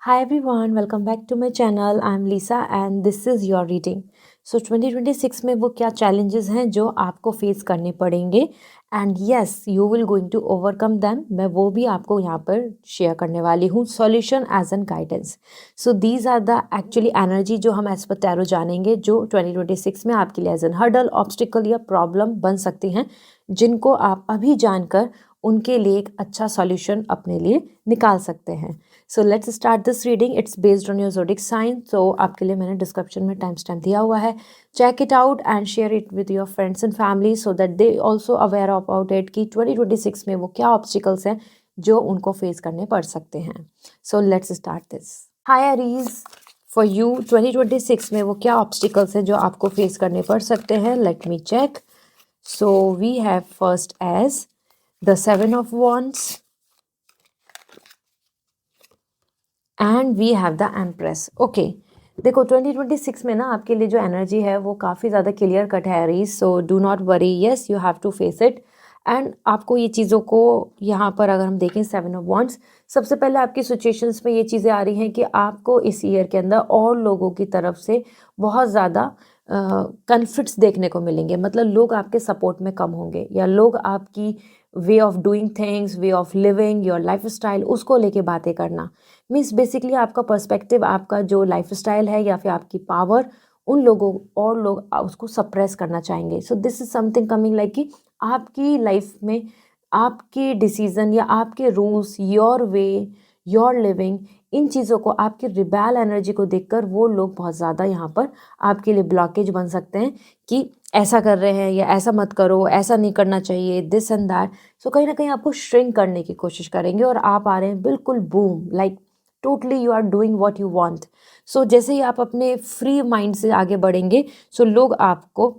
Hi everyone, welcome back to my channel. I'm Lisa and this is your reading. So 2026 में वो क्या challenges हैं जो आपको face करने पड़ेंगे and yes, you will going to overcome them. मैं वो भी आपको यहाँ पर share करने वाली हूँ solution as an guidance. So these are the actually energy जो हम as per tarot जानेंगे जो 2026 में आपके लिए as an hurdle, obstacle या problem बन सकती हैं जिनको आप अभी जानकर उनके लिए एक अच्छा solution अपने लिए निकाल सकते हैं. So let's start this reading. It's based on your zodiac sign. तो आपके लिए मैंने डिस्क्रिप्शन में टाइम स्टैम्प दिया हुआ है. Check it out and share it with your friends and family so that they also aware about it कि 2026 में वो क्या ऑब्स्टिकल्स हैं जो उनको फेस करने पड़ सकते हैं. So let's start this. Hi Aries, for you 2026 में वो क्या ऑब्स्टिकल्स हैं जो आपको फेस करने पड़ सकते हैं. Let me check. So we have first as the 7 of wands and we have the empress. Okay, देखो 2026 में ना आपके लिए जो एनर्जी है वो काफ़ी ज़्यादा क्लियर कट है Aries. So do not worry, yes you have to face it. And आपको ये चीज़ों को यहाँ पर अगर हम देखें 7 ऑफ wands, सबसे पहले आपकी सिचुएशंस में ये चीज़ें आ रही हैं कि आपको इस ईयर के अंदर और लोगों की तरफ से बहुत ज़्यादा कन्फ्लिक्ट्स देखने को मिलेंगे. मतलब लोग आपके सपोर्ट में कम होंगे या लोग आपकी way of doing things, way of living your life style उसको लेके बातें करना. मीन्स बेसिकली आपका पर्सपेक्टिव, आपका जो लाइफ स्टाइल है या फिर आपकी पावर, उन लोगों और लोग उसको सप्रेस करना चाहेंगे. So this is something coming like कि आपकी लाइफ में आपके डिसीजन या आपके rules, your way, your living, इन चीज़ों को, आपकी रिबेल एनर्जी को देखकर वो लोग बहुत ज़्यादा यहाँ पर आपके लिए ब्लॉकेज बन सकते हैं कि ऐसा कर रहे हैं या ऐसा मत करो, ऐसा नहीं करना चाहिए, दिस एंड दैट. सो कहीं ना कहीं आपको श्रिंक करने की कोशिश करेंगे और आप आ रहे हैं बिल्कुल boom, like totally you are doing what you want. So जैसे ही आप अपने फ्री माइंड से आगे बढ़ेंगे सो लोग आपको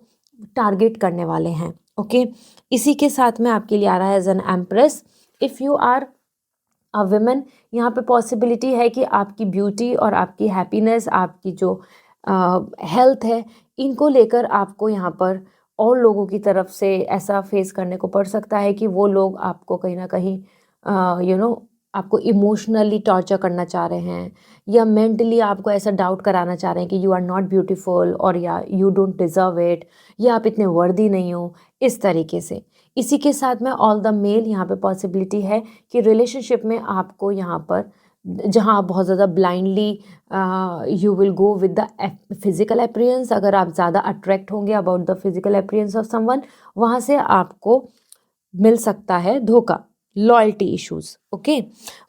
टारगेट करने वाले हैं. ओके, इसी के साथ में आपके लिए आ रहा है as an empress. If you are a women, यहाँ पे पॉसिबिलिटी है कि आपकी ब्यूटी और आपकी हैप्पीनेस, आपकी जो हेल्थ है, इनको लेकर आपको यहाँ पर और लोगों की तरफ से ऐसा फेस करने को पड़ सकता है कि वो लोग आपको कहीं ना कहीं आपको इमोशनली टॉर्चर करना चाह रहे हैं या मेंटली आपको ऐसा डाउट कराना चाह रहे हैं कि यू आर नॉट ब्यूटीफुल और या यू डोंट डिज़र्व इट या आप इतने वर्दी नहीं हो, इस तरीके से. इसी के साथ में ऑल द मेल, यहाँ पे पॉसिबिलिटी है कि रिलेशनशिप में आपको यहाँ पर जहाँ आप बहुत ज़्यादा blindly you will go with the physical appearance, अगर आप ज़्यादा अट्रैक्ट होंगे about the physical appearance of someone, वहाँ से आपको मिल सकता है धोखा, loyalty issues. Okay,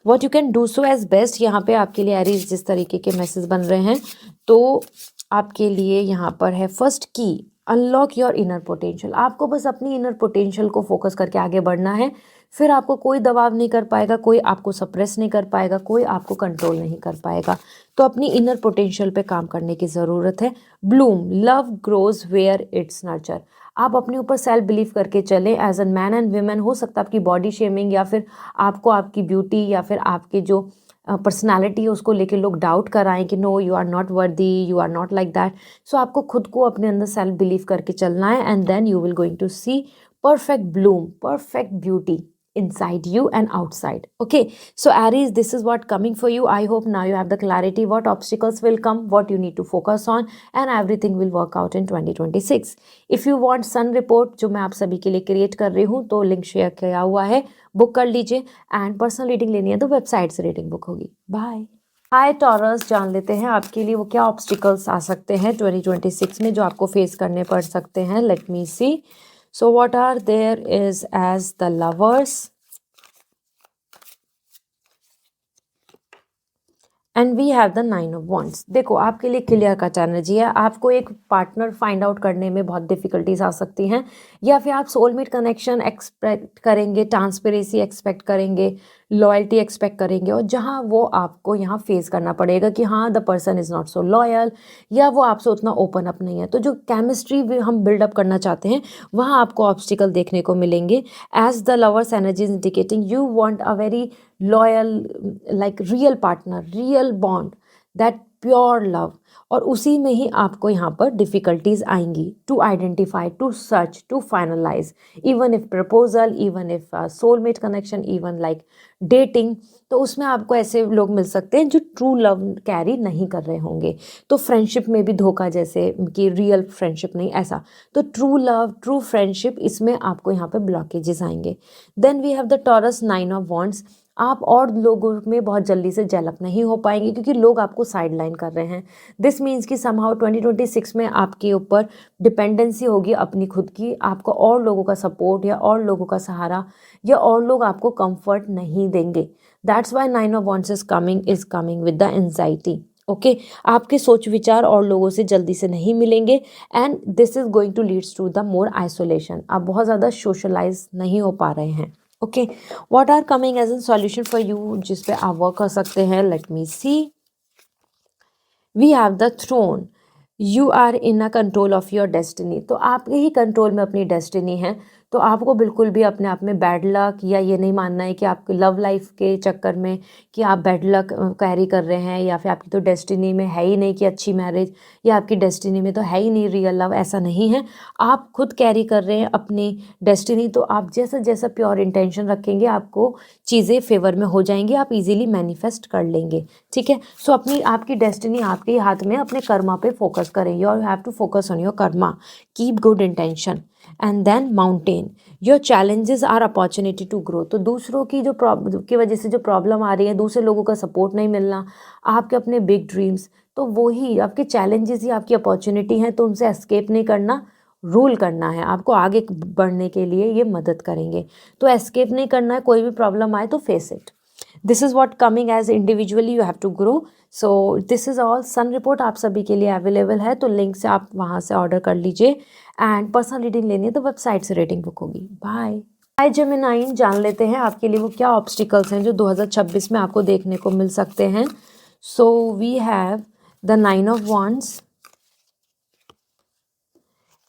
what you can do so as best. यहाँ पे आपके लिए एरीज जिस तरीके के मैसेज बन रहे हैं तो आपके लिए यहाँ पर है फर्स्ट की अनलॉक योर इनर पोटेंशियल. आपको बस अपनी इनर पोटेंशियल को फोकस करके आगे बढ़ना है. फिर आपको कोई दबाव नहीं कर पाएगा, कोई आपको सप्रेस नहीं कर पाएगा, कोई आपको कंट्रोल नहीं कर पाएगा. तो अपनी इनर पोटेंशियल पे काम करने की ज़रूरत है. Bloom, love grows where it's nurture. आप अपने ऊपर सेल्फ बिलीव करके चलें as a man and women. हो सकता है आपकी बॉडी शेमिंग या फिर आपको आपकी ब्यूटी या फिर आपके जो पर्सनालिटी है उसको लेके लोग डाउट कराएं कि no you are not worthy, you are not like that. So आपको खुद को अपने अंदर सेल्फ बिलीव करके चलना है and then you will going to see perfect bloom, perfect beauty inside you and outside. Okay, so Aries, this is what coming for you. I hope now you have the clarity what obstacles will come, what you need to focus on, and everything will work out in 2026. If you want sun report जो मैं आप सभी के लिए create कर रही हूँ तो लिंक शेयर किया हुआ है, बुक कर लीजिए. एंड पर्सनल रीडिंग लेनी है तो वेबसाइट से रीडिंग बुक होगी. बाय. हाय टॉरस, जान लेते हैं आपके लिए वो क्या ऑब्स्टिकल्स आ सकते हैं 2026 में जो आपको फेस करने पड़ सकते हैं. Let me see. So what are there is as the lovers and we have the 9 of wands. देखो आपके लिए क्लियर कट एनर्जी है. आपको एक पार्टनर फाइंड आउट करने में बहुत डिफिकल्टीज आ सकती हैं या फिर आप सोलमेट कनेक्शन एक्सपेक्ट करेंगे, ट्रांसपेरेंसी एक्सपेक्ट करेंगे, लॉयल्टी एक्सपेक्ट करेंगे और जहाँ वो आपको यहाँ फेस करना पड़ेगा कि हाँ the person is not so loyal या वो आपसे उतना ओपन अप नहीं है. तो जो केमिस्ट्री हम बिल्डअप करना चाहते हैं वहाँ आपको ऑब्स्टिकल देखने को मिलेंगे. As the lovers energy is indicating you want a very loyal, like real partner, real bond that pure love, और उसी में ही आपको यहाँ पर डिफ़िकल्टीज आएंगी to identify, to search, to finalize, even if proposal, even if soulmate connection, even like dating. तो उसमें आपको ऐसे लोग मिल सकते हैं जो ट्रू लव कैरी नहीं कर रहे होंगे। तो फ्रेंडशिप में भी धोखा, जैसे कि रियल फ्रेंडशिप नहीं, ऐसा। तो ट्रू लव, ट्रू फ्रेंडशिप, इसमें आपको यहाँ पे ब्लॉकेजेस आएंगे। Then we have the Taurus 9 of wands. आप और लोगों में बहुत जल्दी से जेलअप नहीं हो पाएंगे क्योंकि लोग आपको साइडलाइन कर रहे हैं। दिस मीन्स कि समहाउ 2026 में आपके ऊपर डिपेंडेंसी होगी अपनी खुद की, आपको और लोगों का सपोर्ट या और लोगों का सहारा या और लोग आपको कंफर्ट नहीं देंगे। That's why 9 of wands is coming with the anxiety. Okay, आपके सोच विचार और लोगों से जल्दी से नहीं मिलेंगे, and this is going to leads to the more isolation. आप बहुत ज़्यादा सोशलाइज नहीं हो पा रहे हैं। Okay, what are coming as an solution for you, जिस पे आप वर्क कर सकते हैं? Let me see. We have the throne. You are in a control of your destiny. तो आपके ही कंट्रोल में अपनी डेस्टिनी है। तो आपको बिल्कुल भी अपने आप में बैड लक या ये नहीं मानना है कि आपकी लव लाइफ के चक्कर में कि आप बैड लक कैरी कर रहे हैं, या फिर आपकी तो डेस्टिनी में है ही नहीं कि अच्छी मैरिज, या आपकी डेस्टिनी में तो है ही नहीं रियल लव। ऐसा नहीं है, आप खुद कैरी कर रहे हैं अपनी डेस्टिनी। तो आप जैसा जैसा प्योर इंटेंशन रखेंगे, आपको चीज़ें फेवर में हो जाएंगी, आप इजीली मैनिफेस्ट कर लेंगे। ठीक है, सो अपनी आपकी डेस्टिनी आपके ही हाथ में। अपने कर्मा पे फोकस करें। You have to focus on your karma, keep good intention. And then mountain, your challenges are opportunity to grow. तो दूसरों की जो की वजह से जो प्रॉब्लम आ रही है, दूसरे लोगों का सपोर्ट नहीं मिलना, आपके अपने बिग ड्रीम्स, तो वो ही आपके चैलेंजेस ही आपकी अपॉर्चुनिटी हैं। तो उनसे एस्केप नहीं करना, रूल करना है। आपको आगे बढ़ने के लिए ये मदद करेंगे। तो एस्केप नहीं करना है, कोई भी प्रॉब्लम आए तो face it. This is what coming as individually you have to grow. So this is all. Sun report आप सभी के लिए अवेलेबल है, तो लिंक से आप वहाँ से ऑर्डर कर लीजिए। एंड पर्सनल रीडिंग लेनी है तो वेबसाइट से रीडिंग बुक होगी। बाय। हाय जेमिनी, जान लेते हैं आपके लिए वो क्या ऑब्स्टिकल्स हैं जो 2026 में आपको देखने को मिल सकते हैं। So we have the 9 of wands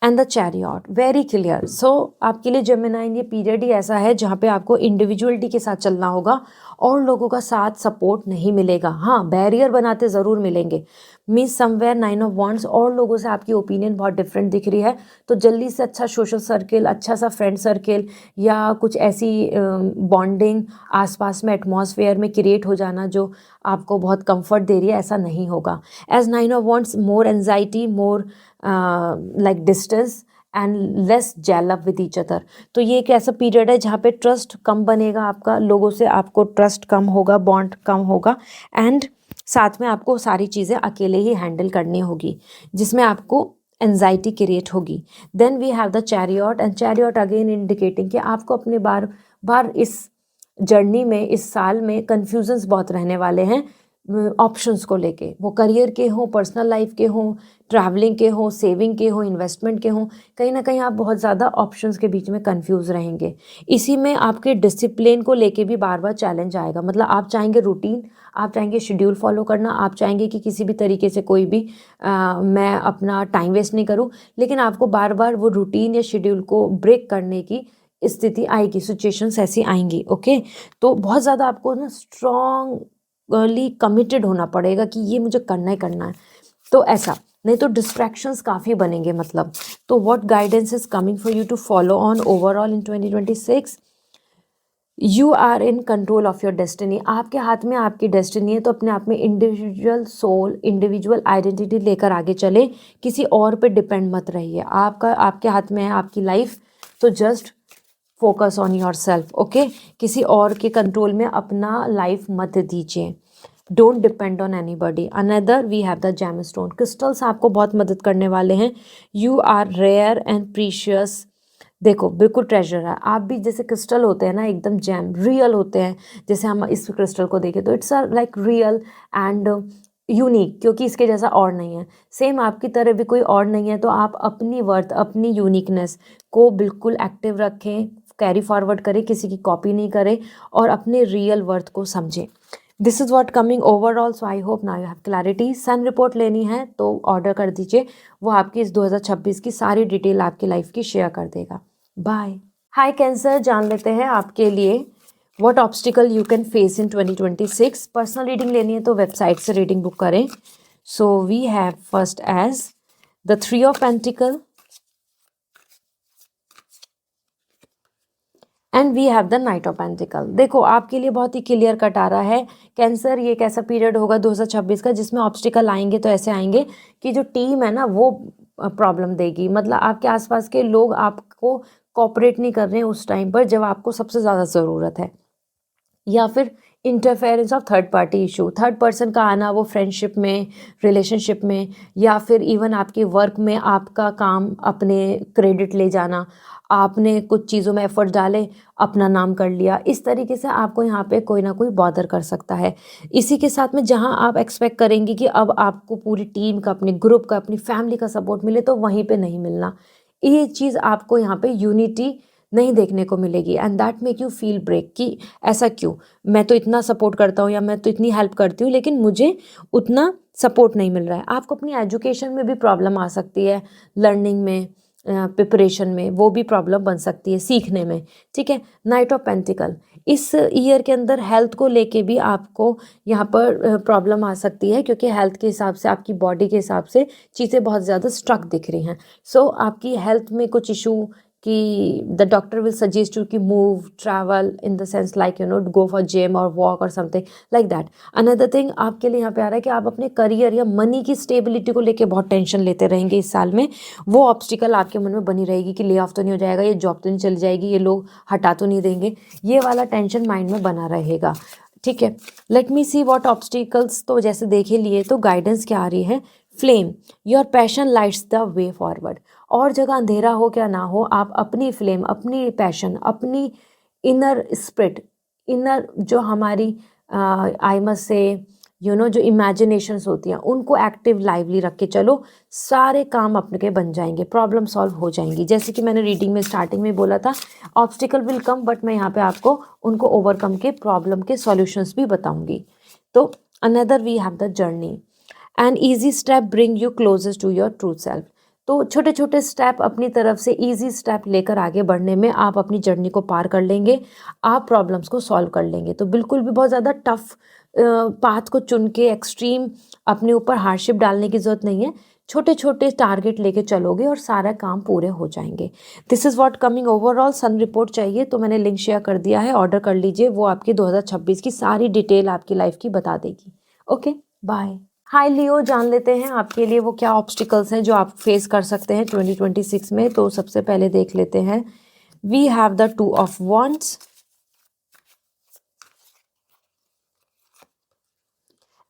and the chariot, very clear. So आपके लिए जेमिनी ये पीरियड ही ऐसा है जहाँ पे आपको इंडिविजुअलिटी के साथ चलना होगा और लोगों का साथ सपोर्ट नहीं मिलेगा। हाँ, बैरियर बनाते ज़रूर मिलेंगे। मीन्स समवेयर 9 ऑफ वॉन्ड्स, और लोगों से आपकी ओपिनियन बहुत डिफरेंट दिख रही है। तो जल्दी से अच्छा सोशल सर्किल, अच्छा सा फ्रेंड सर्किल या कुछ ऐसी बॉन्डिंग आसपास में एटमॉस्फेयर में क्रिएट हो जाना जो आपको बहुत कंफर्ट दे रही है, ऐसा नहीं होगा। As 9 of wands, more anxiety, more like distance and less gel up with each other. तो ये एक ऐसा पीरियड है जहाँ पे ट्रस्ट कम बनेगा आपका, लोगों से आपको ट्रस्ट कम होगा, बॉन्ड कम होगा, एंड साथ में आपको सारी चीज़ें अकेले ही हैंडल करनी होगी, जिसमें आपको एंजाइटी क्रिएट होगी। Then we have the chariot, and chariot again indicating कि आपको अपने बार बार इस जर्नी में, इस साल में कन्फ्यूजन्स बहुत रहने वाले हैं ऑप्शंस को लेके। वो करियर के हों, पर्सनल लाइफ के हों, ट्रैवलिंग के हों, सेविंग के हों, इन्वेस्टमेंट के हों, कहीं ना कहीं आप बहुत ज़्यादा ऑप्शंस के बीच में कंफ्यूज रहेंगे। इसी में आपके डिसिप्लिन को लेके भी बार बार चैलेंज आएगा। मतलब आप चाहेंगे रूटीन, आप चाहेंगे शेड्यूल फॉलो करना, आप चाहेंगे कि किसी भी तरीके से कोई भी मैं अपना टाइम वेस्ट नहीं करूं, लेकिन आपको बार बार वो रूटीन या शेड्यूल को ब्रेक करने की स्थिति आएगी, सिचुएशंस ऐसी आएंगी। ओके, तो बहुत ज़्यादा आपको ना स्ट्रॉन्गली कमिटेड होना पड़ेगा कि ये मुझे करना ही करना है। तो ऐसा नहीं तो डिस्ट्रैक्शंस काफ़ी बनेंगे। मतलब तो what guidance is coming for you to follow on overall in 2026? You are in control of your destiny. आपके हाथ में आपकी डेस्टिनी है, तो अपने आप में इंडिविजुअल सोल, इंडिविजुअल आइडेंटिटी लेकर आगे चले, किसी और पे डिपेंड मत रहिए। आपके हाथ में है आपकी लाइफ, तो just focus on yourself. Okay, किसी और के कंट्रोल में अपना लाइफ मत दीजिए। Don't depend on anybody. Another we have the gemstone. Crystals आपको बहुत मदद करने वाले हैं। You are rare and precious. देखो, बिल्कुल ट्रेजर है। आप भी जैसे क्रिस्टल होते हैं ना, एकदम जेम रियल होते हैं। जैसे हम इस क्रिस्टल को देखें तो it's a like real and unique, क्योंकि इसके जैसा और नहीं है। सेम आपकी तरह भी कोई और नहीं है। तो आप अपनी वर्थ, अपनी यूनिकनेस को बिल्कुल एक्टिव रखें, कैरी फॉरवर्ड करें, किसी की कॉपी नहीं करें, और अपने रियल वर्थ को समझें। This is what coming overall. So I hope now you have clarity. Sun report लेनी है तो ऑर्डर कर दीजिए, वो आपकी इस 2026 की सारी डिटेल आपकी लाइफ की शेयर कर देगा। बाय। हाय कैंसर, जान लेते हैं आपके लिए what obstacle you can face in 2026। Personal reading लेनी है तो वेबसाइट से रीडिंग बुक करें। So we have first as the 3 of Pentacle and we have the knight of pentacle. देखो आपके लिए बहुत ही क्लियर कट आ रहा है कैंसर, ये एक ऐसा पीरियड होगा 2026 का जिसमें ऑब्स्टिकल आएंगे तो ऐसे आएंगे कि जो टीम है ना वो प्रॉब्लम देगी, मतलब आपके आसपास के लोग आपको कोऑपरेट नहीं कर रहे हैं उस टाइम पर जब आपको सबसे ज़्यादा ज़रूरत है, या फिर interference of third party issue, third person का आना, वो फ्रेंडशिप में, रिलेशनशिप में, या फिर इवन आपके वर्क में आपका काम अपने क्रेडिट ले जाना, आपने कुछ चीज़ों में एफर्ट डाले अपना नाम कर लिया, इस तरीके से आपको यहाँ पे कोई ना कोई बॉदर कर सकता है। इसी के साथ में जहाँ आप एक्सपेक्ट करेंगे कि अब आपको पूरी टीम का, अपने ग्रुप का, अपनी फैमिली का सपोर्ट मिले, तो वहीं पे नहीं मिलना। ये चीज़ आपको यहाँ पे यूनिटी नहीं देखने को मिलेगी and that make you feel break कि ऐसा क्यों, मैं तो इतना सपोर्ट करता हूँ या मैं तो इतनी हेल्प करती हूँ लेकिन मुझे उतना सपोर्ट नहीं मिल रहा है। आपको अपनी एजुकेशन में भी प्रॉब्लम आ सकती है, लर्निंग में, प्रिपरेशन में, वो भी प्रॉब्लम बन सकती है सीखने में। ठीक है, नाइट ऑफ पेंटिकल इस ईयर के अंदर हेल्थ को लेके भी आपको यहाँ पर प्रॉब्लम आ सकती है क्योंकि हेल्थ के हिसाब से, आपकी बॉडी के हिसाब से चीज़ें बहुत ज़्यादा स्ट्रक दिख रही हैं। सो आपकी हेल्थ में कुछ इशू कि the doctor will suggest you कि move, travel in the sense like go for gym और वॉक और something like that. Another thing आपके लिए यहाँ पे आ रहा है कि आप अपने करियर या मनी की स्टेबिलिटी को लेके बहुत टेंशन लेते रहेंगे इस साल में। वो ऑब्स्टिकल आपके मन में बनी रहेगी कि ले ऑफ तो नहीं हो जाएगा, ये जॉब तो नहीं चली जाएगी, ये लोग हटा तो नहीं देंगे, ये वाला टेंशन माइंड में बना रहेगा। ठीक है, late me see what obstacles, तो जैसे देखे लिए तो गाइडेंस क्या आ रही है, flame your passion lights the way forward. और जगह अंधेरा हो क्या ना हो, आप अपनी फ्लेम, अपनी पैशन, अपनी इनर स्पिरिट, इनर जो हमारी आई मस्ट से जो इमेजिनेशंस होती हैं उनको एक्टिव लाइवली रख के चलो, सारे काम अपने के बन जाएंगे, प्रॉब्लम सॉल्व हो जाएंगी। जैसे कि मैंने रीडिंग में स्टार्टिंग में बोला था ऑब्स्टिकल विल कम, बट मैं यहाँ पे आपको उनको ओवरकम के प्रॉब्लम के सॉल्यूशंस भी बताऊंगी। तो another we have the journey and easy step bring you closest to your true self. तो छोटे छोटे स्टेप अपनी तरफ से ईजी स्टेप लेकर आगे बढ़ने में आप अपनी जर्नी को पार कर लेंगे, आप प्रॉब्लम्स को सॉल्व कर लेंगे। तो बिल्कुल भी बहुत ज़्यादा टफ पाथ को चुन के एक्सट्रीम अपने ऊपर हार्डशिप डालने की ज़रूरत नहीं है, छोटे छोटे टारगेट लेके चलोगे और सारा काम पूरे हो जाएंगे। This is what coming overall. Sun report चाहिए तो मैंने लिंक शेयर कर दिया है, ऑर्डर कर लीजिए, वो आपकी 2026 की सारी डिटेल आपकी लाइफ की बता देगी। Okay, bye. हाय लियो, जान लेते हैं आपके लिए वो क्या ऑब्स्टिकल्स हैं जो आप फेस कर सकते हैं 2026 में। तो सबसे पहले देख लेते हैं, we have the 2 of wands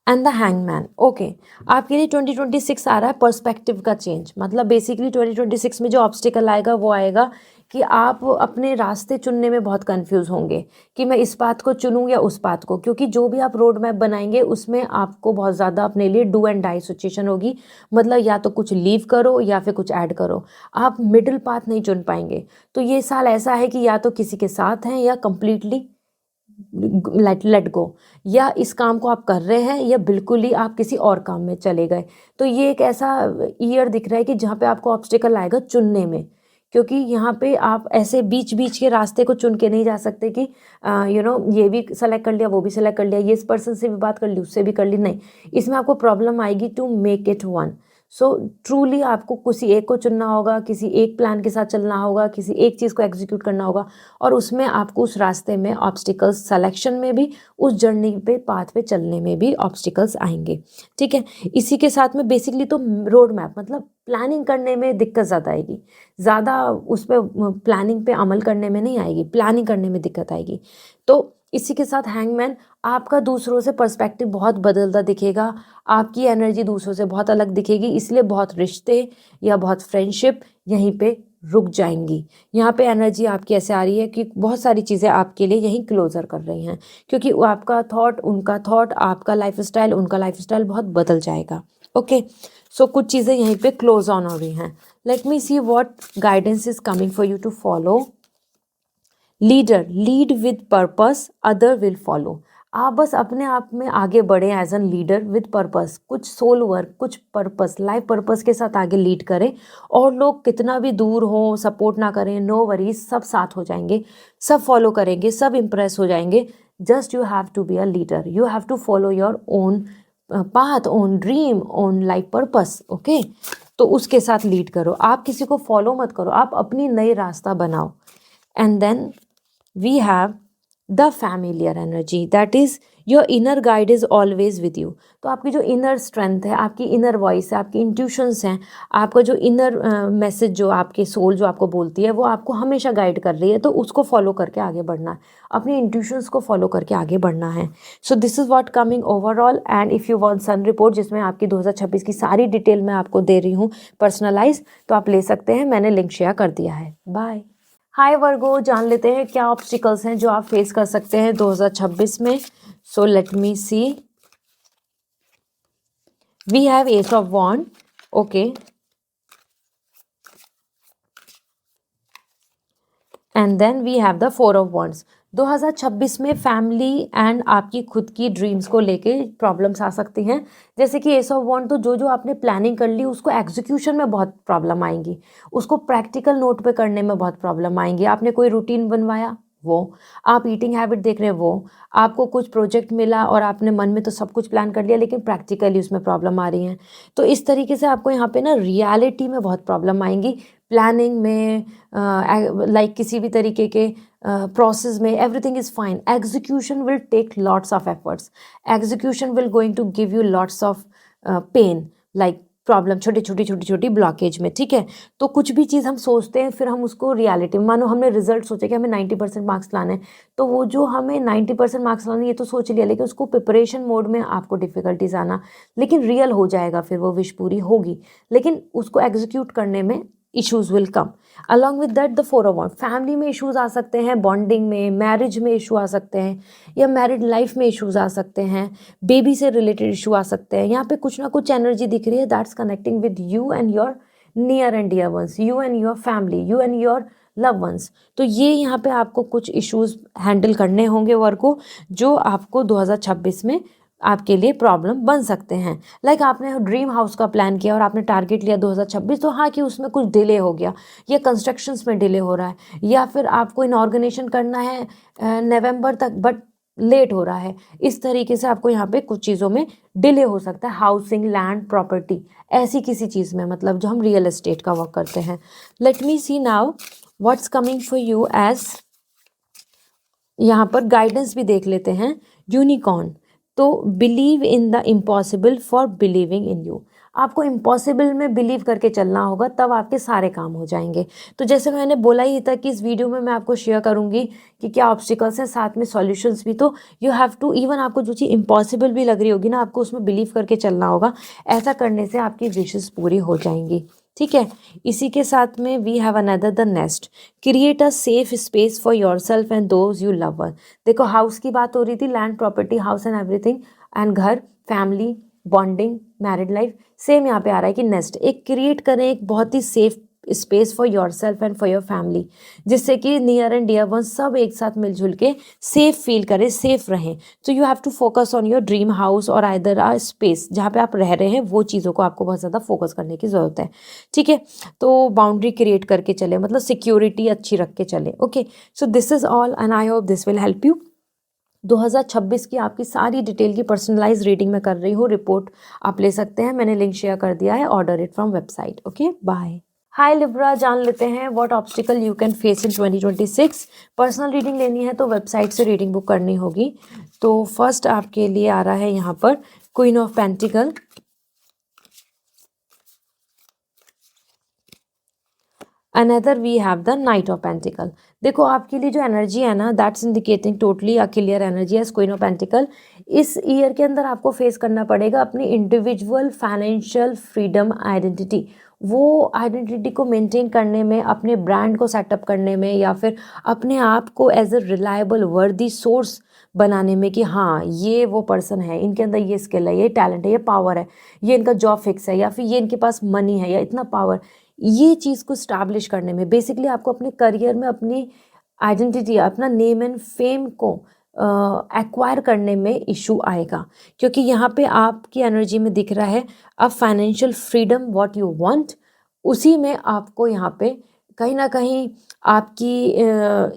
and the hangman. Okay, आपके लिए 2026 आ रहा है पर्सपेक्टिव का चेंज। मतलब बेसिकली 2026 में जो ऑब्स्टिकल आएगा वो आएगा कि आप अपने रास्ते चुनने में बहुत कंफ्यूज होंगे कि मैं इस पाथ को चुनूं या उस पाथ को, क्योंकि जो भी आप रोड मैप बनाएंगे उसमें आपको बहुत ज़्यादा अपने लिए डू एंड डाई सिचुएशन होगी। मतलब या तो कुछ लीव करो या फिर कुछ ऐड करो, आप मिडिल पाथ नहीं चुन पाएंगे। तो ये साल ऐसा है कि या तो किसी के साथ हैं या कंप्लीटली लेट गो, या इस काम को आप कर रहे हैं या बिल्कुल ही आप किसी और काम में चले गए। तो ये एक ऐसा ईयर दिख रहा है कि जहाँ पे आपको ऑब्स्टिकल आएगा चुनने में, क्योंकि यहाँ पे आप ऐसे बीच बीच के रास्ते को चुन के नहीं जा सकते कि ये भी सेलेक्ट कर लिया, वो भी सेलेक्ट कर लिया, ये इस पर्सन से भी बात कर ली, उससे भी कर ली, नहीं, इसमें आपको प्रॉब्लम आएगी to make it one. So truly आपको किसी एक को चुनना होगा, किसी एक प्लान के साथ चलना होगा, किसी एक चीज़ को एग्जीक्यूट करना होगा, और उसमें आपको उस रास्ते में ऑब्स्टिकल्स सेलेक्शन में भी, उस जर्नी पे, पाथ पे चलने में भी ऑब्स्टिकल्स आएंगे। ठीक है, इसी के साथ में बेसिकली तो रोड मैप, मतलब प्लानिंग करने में दिक्कत ज़्यादा आएगी, ज़्यादा उस पर प्लानिंग पे अमल करने में नहीं आएगी, प्लानिंग करने में दिक्कत आएगी। तो इसी के साथ हैंगमैन, आपका दूसरों से पर्सपेक्टिव बहुत बदलता दिखेगा, आपकी एनर्जी दूसरों से बहुत अलग दिखेगी, इसलिए बहुत रिश्ते या बहुत फ्रेंडशिप यहीं पे रुक जाएंगी। यहाँ पे एनर्जी आपकी ऐसे आ रही है कि बहुत सारी चीज़ें आपके लिए यहीं क्लोजर कर रही हैं, क्योंकि आपका थॉट, उनका थॉट, आपका लाइफस्टाइल, उनका लाइफस्टाइल बहुत बदल जाएगा। ओके, सो कुछ चीज़ें यहीं पे क्लोज ऑन हो रही हैं। Let me see what guidance is coming for you to follow. Leader, lead with purpose, other will follow. आप बस अपने आप में आगे बढ़ें as an leader with purpose, कुछ सोल वर्क, कुछ पर्पस, लाइफ पर्पस के साथ आगे लीड करें, और लोग कितना भी दूर हो, सपोर्ट ना करें, नो वरीज, सब साथ हो जाएंगे, सब फॉलो करेंगे, सब इम्प्रेस हो जाएंगे। Just you have to be a leader, you have to follow your own path, own dream, own life purpose. Okay, तो उसके साथ लीड करो, आप किसी को फॉलो मत करो, आप अपनी नई रास्ता बनाओ। And then we have the familiar energy, that is your inner guide is always with you. तो आपकी जो इनर स्ट्रेंथ है, आपकी इनर वॉइस है, आपकी इंट्यूशंस हैं, आपका जो इनर मैसेज जो आपके सोल जो आपको बोलती है, वो आपको हमेशा गाइड कर रही है, तो उसको फॉलो करके आगे बढ़ना है, अपनी इंट्यूशंस को फॉलो करके आगे बढ़ना है। So this is what coming overall. And if you want sun report, जिसमें आपकी 2026 की सारी डिटेल मैं आपको दे रही हूँ पर्सनलाइज, तो आप ले सकते हैं, मैंने लिंक शेयर कर दिया है। बाय। हाय वर्गो, जान लेते हैं क्या ऑब्स्टिकल्स हैं जो आप फेस कर सकते हैं 2026 में। So let me see, we have ace of wand, okay, and then we have the four of wands. 2026 में फैमिली एंड आपकी खुद की ड्रीम्स को लेके प्रॉब्लम्स आ सकती हैं। जैसे कि एस ऑफ वॉन्ड, तो जो जो आपने प्लानिंग कर ली उसको एग्जीक्यूशन में बहुत प्रॉब्लम आएंगी, उसको प्रैक्टिकल नोट पे करने में बहुत प्रॉब्लम आएंगी। आपने कोई रूटीन बनवाया, वो आप ईटिंग हैबिट देख रहे हैं, वो आपको कुछ प्रोजेक्ट मिला और आपने मन में तो सब कुछ प्लान कर लिया, लेकिन प्रैक्टिकली उसमें प्रॉब्लम आ रही है। तो इस तरीके से आपको यहाँ पे ना रियलिटी में बहुत प्रॉब्लम आएंगी, प्लानिंग में, लाइक किसी भी तरीके के प्रोसेस में everything is fine, execution will take lots of efforts, execution will going to give you lots of pain, like problem, छोटी छोटी ब्लॉकेज में। ठीक है, तो कुछ भी चीज़ हम सोचते हैं, फिर हम उसको रियलिटी में, मानो हमने रिजल्ट सोचे कि हमें 90% मार्क्स लाने हैं, तो वो जो हमें 90% मार्क्स लाने ये तो सोच लिया, लेकिन उसको प्रिपरेशन मोड में आपको डिफिकल्टीज आना, लेकिन रियल हो जाएगा, फिर वो विश पूरी होगी, लेकिन उसको एग्जीक्यूट करने में issues will come. Along with that the four of wand, family में इश्यूज आ सकते हैं, बॉन्डिंग में, मैरिज में इशू आ सकते हैं, या मैरिड लाइफ में इश्यूज आ सकते हैं, बेबी से रिलेटेड इशू आ सकते हैं। यहाँ पे कुछ ना कुछ एनर्जी दिख रही है, that's connecting with you and your near and dear ones, you and your family, you and your love ones. तो ये यहाँ पे आपको कुछ इश्यूज हैंडल करने होंगे वर्क को, जो आपको 2026 में आपके लिए प्रॉब्लम बन सकते हैं। लाइक आपने ड्रीम हाउस का प्लान किया और आपने टारगेट लिया 2026, तो हाँ कि उसमें कुछ डिले हो गया, या कंस्ट्रक्शंस में डिले हो रहा है, या फिर आपको इनऑर्गेनाइजेशन करना है नवंबर तक बट लेट हो रहा है। इस तरीके से आपको यहाँ पे कुछ चीज़ों में डिले हो सकता है, हाउसिंग, लैंड, प्रॉपर्टी, ऐसी किसी चीज़ में, मतलब जो हम रियल एस्टेट का वर्क करते हैं। Let me see now what's coming for you as, यहाँ पर गाइडेंस भी देख लेते हैं। यूनिकॉर्न, तो believe in the impossible for believing in you, आपको इम्पॉसिबल में बिलीव करके चलना होगा, तब आपके सारे काम हो जाएंगे। तो जैसे मैंने बोला ही था कि इस वीडियो में मैं आपको शेयर करूंगी कि क्या ऑब्स्टिकल्स हैं, साथ में सॉल्यूशंस भी। तो यू हैव टू, इवन आपको जो चीज़ इम्पॉसिबल भी लग रही होगी ना, आपको उसमें बिलीव करके चलना होगा। ऐसा करने से आपकी विशेस पूरी हो जाएंगी। ठीक है, इसी के साथ में we have another the next, create a safe space for yourself and those you love one. देखो हाउस की बात हो रही थी, land, property, house and everything, and घर, family, bonding, married life. Same यहाँ पे आ रहा है कि नेक्स्ट एक क्रिएट करें एक बहुत ही safe space for yourself and for your family, जिससे कि नियर एंड डियर वन सब एक साथ मिलजुल के सेफ फील करें, सेफ रहें। तो you have to focus on your dream house और आइदर अ स्पेस जहाँ पे आप रह रहे हैं, वो चीज़ों को आपको बहुत ज़्यादा फोकस करने की ज़रूरत है। ठीक है, तो बाउंड्री क्रिएट करके चले, मतलब सिक्योरिटी अच्छी रख के चले। Okay, so this is all and I hope this will help you. 2026 की आपकी सारी डिटेल की पर्सनलाइज रीडिंग में कर रही हूँ, रिपोर्ट आप ले सकते हैं, मैंने लिंक शेयर कर दिया है, order it from website. Okay, bye. Hi Libra, जान लेते हैं what obstacle you can face in 2026। Personal reading लेनी है तो वेबसाइट से रीडिंग बुक करनी होगी। तो फर्स्ट आपके लिए आ रहा है यहाँ पर queen of pentacle, another we have the knight of pentacle. देखो आपके लिए जो एनर्जी है ना, that's indicating totally a clear energy as queen of pentacle. इस ईयर के अंदर आपको फेस करना पड़ेगा अपनी इंडिविजुअल फाइनेंशियल फ्रीडम आइडेंटिटी, वो आइडेंटिटी को मेंटेन करने में, अपने ब्रांड को सेटअप करने में, या फिर अपने आप को एज अ रिलायबल वर्दी सोर्स बनाने में कि हाँ ये वो पर्सन है, इनके अंदर ये स्किल है, ये टैलेंट है, ये पावर है, ये इनका जॉब फिक्स है, या फिर ये इनके पास मनी है या इतना पावर, ये चीज़ को स्टैब्लिश करने में, बेसिकली आपको अपने करियर में अपनी आइडेंटिटी, अपना नेम एंड फेम को एक्वायर करने में इशू आएगा। क्योंकि यहाँ पे आपकी एनर्जी में दिख रहा है अब financial freedom what you want, उसी में आपको यहाँ पे कहीं ना कहीं आपकी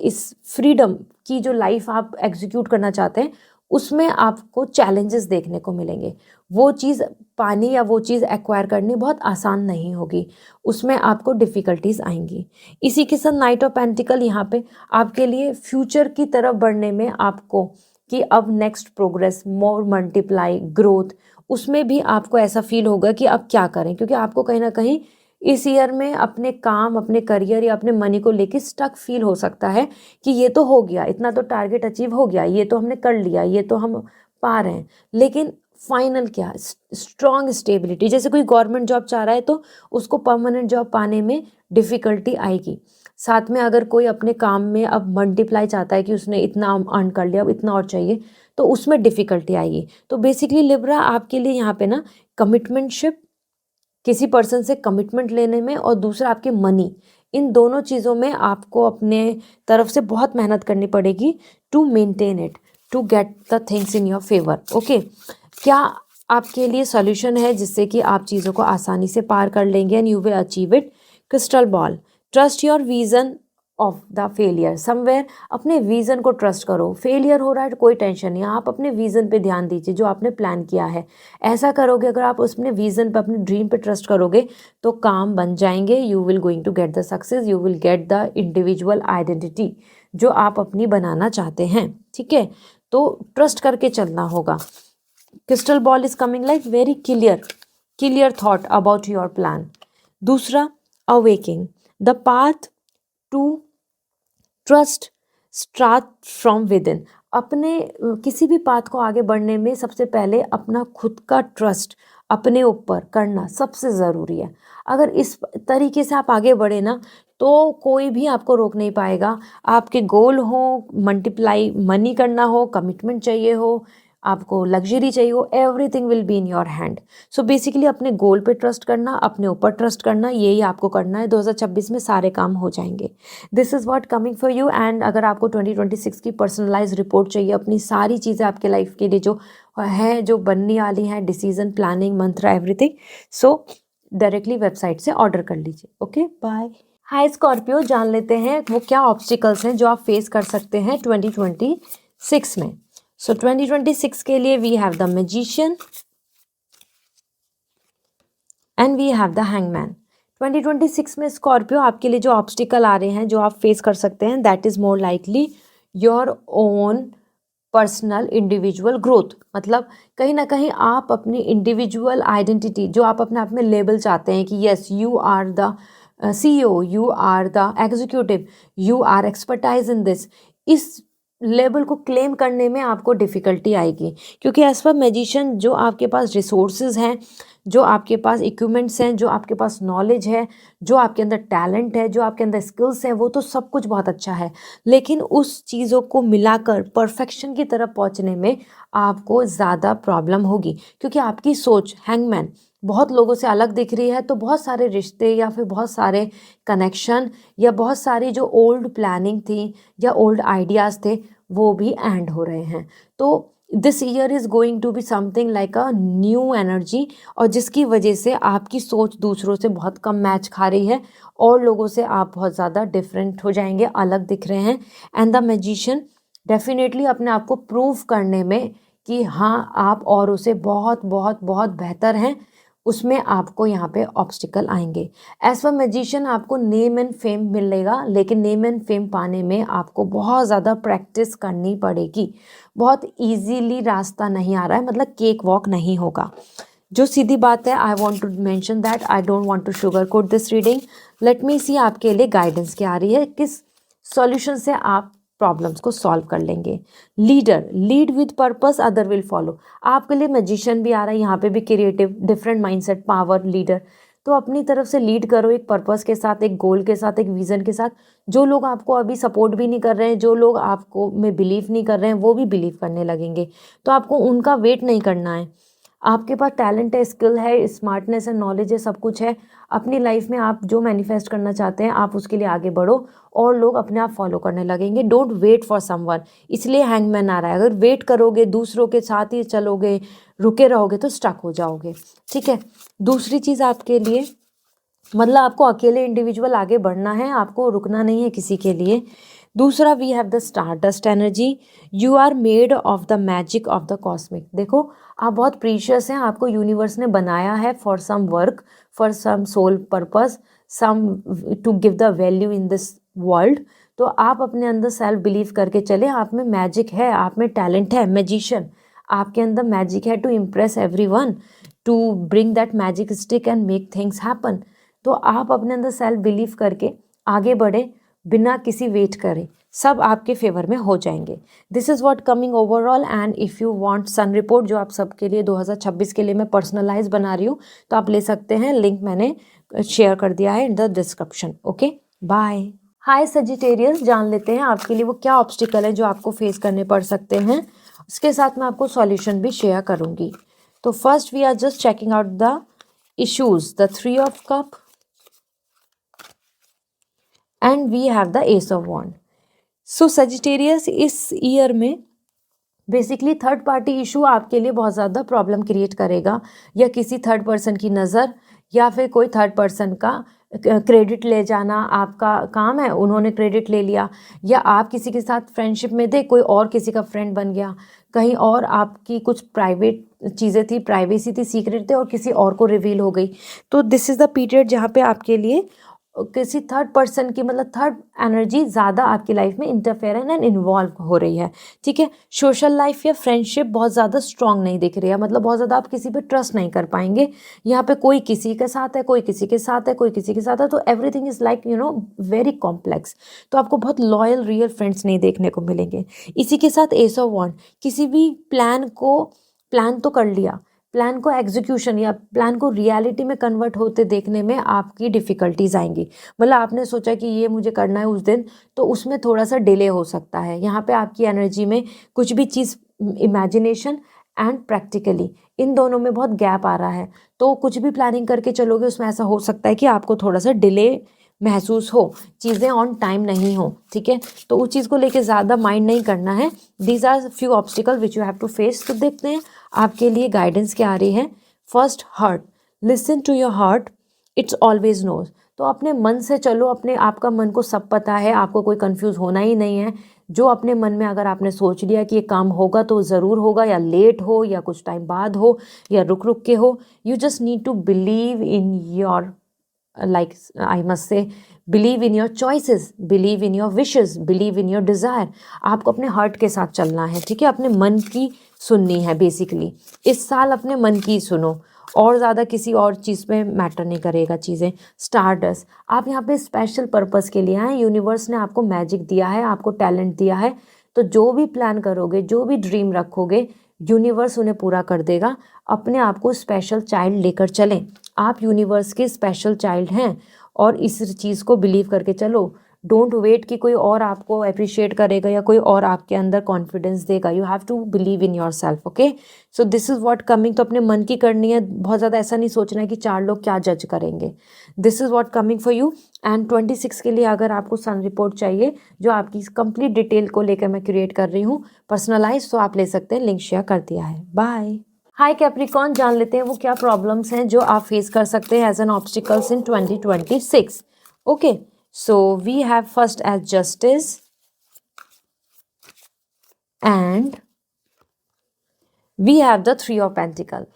इस फ्रीडम की जो लाइफ आप एग्जीक्यूट करना चाहते हैं, उसमें आपको चैलेंजेस देखने को मिलेंगे। वो चीज़ पानी या वो चीज़ एक्वायर करनी बहुत आसान नहीं होगी, उसमें आपको डिफ़िकल्टीज आएंगी। इसी के साथ नाइट ऑफ पेंटिकल यहाँ पे आपके लिए फ्यूचर की तरफ बढ़ने में आपको, कि अब नेक्स्ट प्रोग्रेस, मोर मल्टीप्लाई, ग्रोथ, उसमें भी आपको ऐसा फील होगा कि अब क्या करें, क्योंकि आपको कहीं ना कहीं इस ईयर में अपने काम, अपने करियर या अपने मनी को लेके स्टक फील हो सकता है कि ये तो हो गया, इतना तो टारगेट अचीव हो गया, ये तो हमने कर लिया, ये तो हम पा रहे हैं, लेकिन फाइनल क्या, स्ट्रॉन्ग स्टेबिलिटी। जैसे कोई गवर्नमेंट जॉब चाह रहा है तो उसको परमानेंट जॉब पाने में डिफ़िकल्टी आएगी। साथ में अगर कोई अपने काम में अब मल्टीप्लाई चाहता है कि उसने इतना अर्न कर लिया, अब इतना और चाहिए, तो उसमें डिफ़िकल्टी आएगी। तो बेसिकली लिब्रा आपके लिए यहाँ पे ना कमिटमेंटशिप, किसी पर्सन से कमिटमेंट लेने में, और दूसरा आपके मनी, इन दोनों चीज़ों में आपको अपने तरफ से बहुत मेहनत करनी पड़ेगी to maintain it, to get the things in your favour. Okay, क्या आपके लिए सॉल्यूशन है जिससे कि आप चीज़ों को आसानी से पार कर लेंगे and you will achieve it? Crystal ball, trust your vision of the failure somewhere. अपने विजन को ट्रस्ट करो। फेलियर हो रहा है कोई टेंशन नहीं, आप अपने विजन पे ध्यान दीजिए जो आपने प्लान किया है। ऐसा करोगे, अगर आप उसमें विजन पे, अपने ड्रीम पे ट्रस्ट करोगे तो काम बन जाएंगे। You will going to get the success, you will get the individual identity जो आप अपनी बनाना चाहते हैं। ठीक है, तो ट्रस्ट करके चलना होगा। Crystal ball is coming like very clear thought about your plan. दूसरा, awakening the path to trust start from within. अपने किसी भी पाथ को आगे बढ़ने में सबसे पहले अपना खुद का ट्रस्ट अपने ऊपर करना सबसे ज़रूरी है। अगर इस तरीके से आप आगे बढ़े ना, तो कोई भी आपको रोक नहीं पाएगा। आपके गोल हो, मल्टीप्लाई मनी करना हो, कमिटमेंट चाहिए हो, आपको लग्जरी चाहिए हो, everything will be in your hand. So basically अपने गोल पे ट्रस्ट करना, अपने ऊपर ट्रस्ट करना, यही आपको करना है। 2026 में सारे काम हो जाएंगे। This is what coming for you. And अगर आपको 2026 की पर्सनलाइज रिपोर्ट चाहिए, अपनी सारी चीज़ें आपके लाइफ के लिए जो है, जो बनने वाली हैं, डिसीजन, प्लानिंग, मंत्र, एवरीथिंग, सो डायरेक्टली वेबसाइट से ऑर्डर कर लीजिए। Okay, bye. हाय स्कॉर्पियो, जान लेते हैं वो क्या ऑब्स्टिकल्स हैं जो आप फेस कर सकते हैं 2026 में। सो 2026 के लिए we have the magician and we have the hangman. 2026 में स्कॉर्पियो आपके लिए जो ऑब्स्टिकल आ रहे हैं, जो आप फेस कर सकते हैं, that is more likely your own personal individual growth. मतलब कहीं ना कहीं आप अपनी इंडिविजुअल आइडेंटिटी, जो आप अपने आप में लेबल चाहते हैं कि yes you are the CEO, you are the executive, you are expertise in this, इस लेबल को क्लेम करने में आपको डिफ़िकल्टी आएगी। क्योंकि एज पर मैजिशियन जो आपके पास रिसोर्सेज हैं, जो आपके पास इक्विपमेंट्स हैं, जो आपके पास नॉलेज है, जो आपके अंदर टैलेंट है, जो आपके अंदर स्किल्स हैं, वो तो सब कुछ बहुत अच्छा है, लेकिन उस चीज़ों को मिलाकर परफेक्शन की तरफ पहुंचने में आपको ज़्यादा प्रॉब्लम होगी। क्योंकि आपकी सोच, हैंगमैन, बहुत लोगों से अलग दिख रही है, तो बहुत सारे रिश्ते या फिर बहुत सारे कनेक्शन या बहुत सारी जो ओल्ड प्लानिंग थी या ओल्ड आइडियाज़ थे, वो भी एंड हो रहे हैं। तो this year is going to be something like a new energy, और जिसकी वजह से आपकी सोच दूसरों से बहुत कम मैच खा रही है और लोगों से आप बहुत ज़्यादा डिफरेंट हो जाएंगे, अलग दिख रहे हैं। एंड द मैजिशियन डेफिनेटली अपने आप को प्रूव करने में कि हाँ आप औरों से बहुत बहुत बहुत बेहतर हैं, उसमें आपको यहाँ पे ऑब्स्टिकल आएंगे। एज पर मैजिशियन आपको नेम एंड फेम मिलेगा, लेकिन नेम एंड फेम पाने में आपको बहुत ज़्यादा प्रैक्टिस करनी पड़ेगी। बहुत इजीली रास्ता नहीं आ रहा है, मतलब केक वॉक नहीं होगा। जो सीधी बात है, I want to mention that I don't want to sugar coat this reading. Let me see आपके लिए गाइडेंस क्या आ रही है, किस सॉल्यूशन से आप प्रॉब्लम्स को सॉल्व कर लेंगे। Leader, lead with purpose, other will follow. आपके लिए मैजिशियन भी आ रहा है, यहाँ पे भी creative, different mindset, power, leader. तो अपनी तरफ से लीड करो, एक पर्पस के साथ, एक गोल के साथ, एक विजन के साथ। जो लोग आपको अभी सपोर्ट भी नहीं कर रहे हैं, जो लोग आपको में बिलीव नहीं कर रहे हैं, वो भी बिलीव करने लगेंगे। तो आपको उनका वेट नहीं करना है। आपके पास टैलेंट है, स्किल है, स्मार्टनेस है, नॉलेज है, सब कुछ है। अपनी लाइफ में आप जो मैनिफेस्ट करना चाहते हैं, आप उसके लिए आगे बढ़ो और लोग अपने आप फॉलो करने लगेंगे। Don't wait for someone. इसलिए हैंगमैन आ रहा है। अगर वेट करोगे, दूसरों के साथ ही चलोगे, रुके रहोगे, तो स्टक हो जाओगे। ठीक है। दूसरी चीज़ आपके लिए, मतलब आपको अकेले इंडिविजुअल आगे बढ़ना है, आपको रुकना नहीं है किसी के लिए। दूसरा we have the stardust energy, you are made of the magic of the cosmic. देखो आप बहुत प्रीशियस हैं, आपको यूनिवर्स ने बनाया है for some work, for some soul purpose, some to give the value in this world. तो आप अपने अंदर सेल्फ बिलीव करके चले, आप में मैजिक है, आप में टैलेंट है, मैजिशियन आपके अंदर मैजिक है to impress everyone, to bring that magic stick and make things happen. तो आप अपने अंदर सेल्फ बिलीव करके आगे बढ़े बिना किसी वेट करे, सब आपके फेवर में हो जाएंगे। This is what coming overall. And if you want sun report जो आप सबके लिए 2026 के लिए मैं पर्सनलाइज बना रही हूँ, तो आप ले सकते हैं, लिंक मैंने शेयर कर दिया है in the description. Okay bye. Hi Sagittarius, जान लेते हैं आपके लिए वो क्या ऑब्स्टिकल है जो आपको फेस करने पड़ सकते हैं। उसके साथ मैं आपको सॉल्यूशन भी शेयर करूंगी। तो first we are just checking out the issues, the 3 of cup and we have the ace of wand. So Sagittarius, इस ईयर में बेसिकली थर्ड पार्टी इशू आपके लिए बहुत ज़्यादा प्रॉब्लम क्रिएट करेगा, या किसी थर्ड पर्सन की नज़र, या फिर कोई थर्ड पर्सन का क्रेडिट ले जाना आपका काम है, उन्होंने क्रेडिट ले लिया, या आप किसी के साथ फ्रेंडशिप में थे, कोई और किसी का फ्रेंड बन गया, कहीं और आपकी कुछ प्राइवेट चीज़ें थी, प्राइवेसी थी, सीक्रेट थे और किसी और को रिवील हो गई। तो दिस इज़ द पीरियड जहाँ पे आपके लिए किसी थर्ड पर्सन की, मतलब थर्ड एनर्जी ज़्यादा आपकी लाइफ में इंटरफेयर एंड इन्वॉल्व हो रही है। ठीक है, सोशल लाइफ या फ्रेंडशिप बहुत ज़्यादा स्ट्रांग नहीं दिख रही है, मतलब बहुत ज़्यादा आप किसी पे ट्रस्ट नहीं कर पाएंगे। यहाँ पे कोई किसी के साथ है, कोई किसी के साथ है, कोई किसी के साथ है, तो everything is like very complex. तो आपको बहुत लॉयल रियल फ्रेंड्स नहीं देखने को मिलेंगे। इसी के साथ एस ऑफ वॉन्ड, किसी भी प्लान तो कर लिया, प्लान को एग्जीक्यूशन या प्लान को रियलिटी में कन्वर्ट होते देखने में आपकी डिफ़िकल्टीज आएंगी। मतलब आपने सोचा कि ये मुझे करना है उस दिन, तो उसमें थोड़ा सा डिले हो सकता है। यहाँ पे आपकी एनर्जी में कुछ भी चीज़ इमेजिनेशन एंड प्रैक्टिकली इन दोनों में बहुत गैप आ रहा है। तो कुछ भी प्लानिंग करके चलोगे उसमें ऐसा हो सकता है कि आपको थोड़ा सा डिले महसूस हो, चीज़ें ऑन टाइम नहीं हो। ठीक है, तो उस चीज़ को लेके ज़्यादा माइंड नहीं करना है। These are few obstacle which you have to face. तो देखते हैं आपके लिए गाइडेंस क्या आ रही है। First, heart, listen to your heart, it's always knows. तो अपने मन से चलो, अपने आपका मन को सब पता है, आपको कोई कंफ्यूज होना ही नहीं है। जो अपने मन में अगर आपने सोच लिया कि ये काम होगा तो ज़रूर होगा, या लेट हो या कुछ टाइम बाद हो या रुक रुक के हो, you just need to believe in your, like I must say, believe in your choices, believe in your wishes, believe in your desire। आपको अपने हार्ट के साथ चलना है। ठीक है, अपने मन की सुननी है। बेसिकली इस साल अपने मन की सुनो, और ज़्यादा किसी और चीज़ पे मैटर नहीं करेगा चीज़ें। स्टारडस्ट, आप यहाँ पे स्पेशल पर्पस के लिए आए। यूनिवर्स ने आपको मैजिक दिया है, आपको टैलेंट दिया है, तो जो भी प्लान करोगे, जो भी ड्रीम रखोगे, यूनिवर्स उन्हें पूरा कर देगा। अपने आप को स्पेशल चाइल्ड लेकर चलें, आप यूनिवर्स के स्पेशल चाइल्ड हैं, और इस चीज़ को बिलीव करके चलो। डोंट वेट कि कोई और आपको अप्रिशिएट करेगा या कोई और आपके अंदर कॉन्फिडेंस देगा। You have to believe in yourself. Okay, so this is what coming. तो अपने मन की करनी है, बहुत ज़्यादा ऐसा नहीं सोचना है कि 4 लोग क्या जज करेंगे। This is what coming for you. And 26 के लिए अगर आपको सन रिपोर्ट चाहिए जो आपकी कंप्लीट डिटेल को लेकर मैं क्रिएट कर रही हूँ पर्सनलाइज, तो आप ले सकते हैं, लिंक शेयर कर दिया है। बाय। हाय कैप्रिकॉर्न, जान लेते हैं वो क्या प्रॉब्लम्स हैं जो आप फेस कर सकते हैं as an obstacles in 2026। Okay, so we have first as justice and we have the 3 of pentacle.